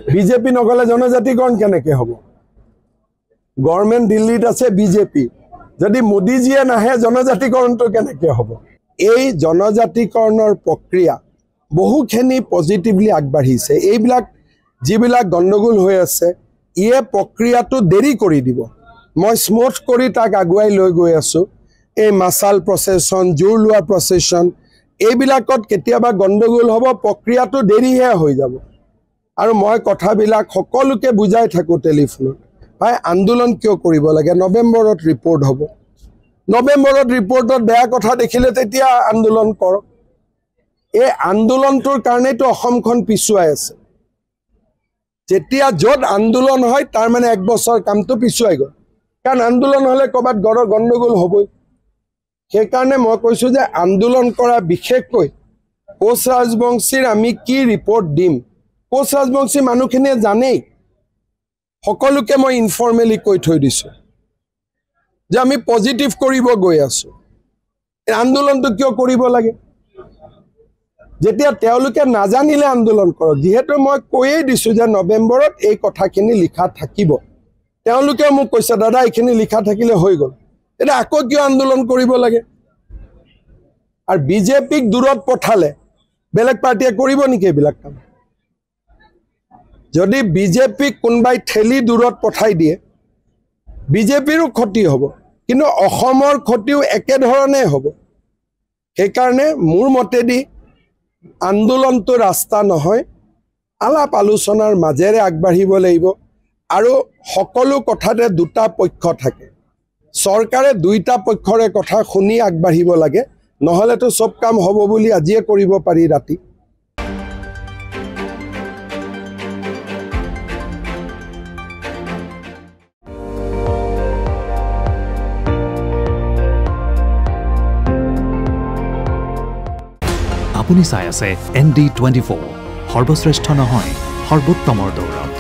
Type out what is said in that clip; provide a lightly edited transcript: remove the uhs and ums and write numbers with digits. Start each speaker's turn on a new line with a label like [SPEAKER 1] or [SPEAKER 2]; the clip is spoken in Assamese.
[SPEAKER 1] বিজেপি নগলে জনজাতিকৰণ কেনেকৈ হ'ব গভৰ্ণমেণ্ট দিল্লীত আছে বিজেপি যদি মোদীজীয়ে নাহে জনজাতিকৰণটো কেনেকৈ হ'ব এই জনজাতিকৰণৰ প্ৰক্ৰিয়া বহুখিনি পজিটিভলি আগবাঢ়িছে এইবিলাক যিবিলাক গণ্ডগোল হৈ আছে ইয়ে প্ৰক্ৰিয়াটো দেৰি কৰি দিব মই স্মুথ কৰি তাক আগুৱাই লৈ গৈ আছোঁ এই মাছাল প্ৰচেছন জোৰ লোৱা প্ৰচেছন এইবিলাকত কেতিয়াবা গণ্ডগোল হ'ব প্ৰক্ৰিয়াটো দেৰিহে হৈ যাব আৰু মই কথাবিলাক সকলোকে বুজাই থাকোঁ টেলিফোনত ভাই আন্দোলন কিয় কৰিব লাগে নৱেম্বৰত ৰিপৰ্ট হ'ব নৱেম্বৰত ৰিপৰ্টত বেয়া কথা দেখিলে তেতিয়া আন্দোলন কৰক এই আন্দোলনটোৰ কাৰণেতো অসমখন পিছুৱাই আছে যেতিয়া য'ত আন্দোলন হয় তাৰ মানে এক বছৰ কামটো পিছুৱাই গ'ল কাৰণ আন্দোলন হ'লে ক'ৰবাত গণ্ডগোল হ'বই সেইকাৰণে মই কৈছোঁ যে আন্দোলন কৰা বিশেষকৈ কোচ ৰাজবংশীৰ আমি কি ৰিপৰ্ট দিম কোচ ৰাজবংশী মানুহখিনিয়ে জানেই সকলোকে মই ইনফৰ্মেলি কৈ থৈ দিছোঁ যে আমি পজিটিভ কৰিব গৈ আছোঁ এই আন্দোলনটো কিয় কৰিব লাগে যেতিয়া তেওঁলোকে নাজানিলে আন্দোলন কৰক যিহেতু মই কৈয়ে দিছোঁ যে নৱেম্বৰত এই কথাখিনি লিখা থাকিব তেওঁলোকে মোক কৈছে দাদা এইখিনি লিখা থাকিলে হৈ গ'ল এটা আকৌ কিয় আন্দোলন কৰিব লাগে আৰু বিজেপিক দূৰত পঠালে বেলেগ পাৰ্টিয়ে কৰিব নেকি এইবিলাক কাম যদি বিজেপিক কোনোবাই ঠেলি দূৰত পঠাই দিয়ে বিজেপিৰো ক্ষতি হ'ব কিন্তু অসমৰ ক্ষতিও একেধৰণে হ'ব সেইকাৰণে মোৰ মতেদি আন্দোলনটো ৰাস্তা নহয় আলাপ আলোচনাৰ মাজেৰে আগবাঢ়িব লাগিব আৰু সকলো কথাতে দুটা পক্ষ থাকে চৰকাৰে দুইটা পক্ষৰে কথা শুনি আগবাঢ়িব লাগে নহ'লেতো সব কাম হ'ব বুলি আজিয়ে কৰিব পাৰি ৰাতি
[SPEAKER 2] আপুনি চাই আছে ND24 সৰ্বশ্ৰেষ্ঠ নহয় সৰ্বোত্তমৰ দৌৰত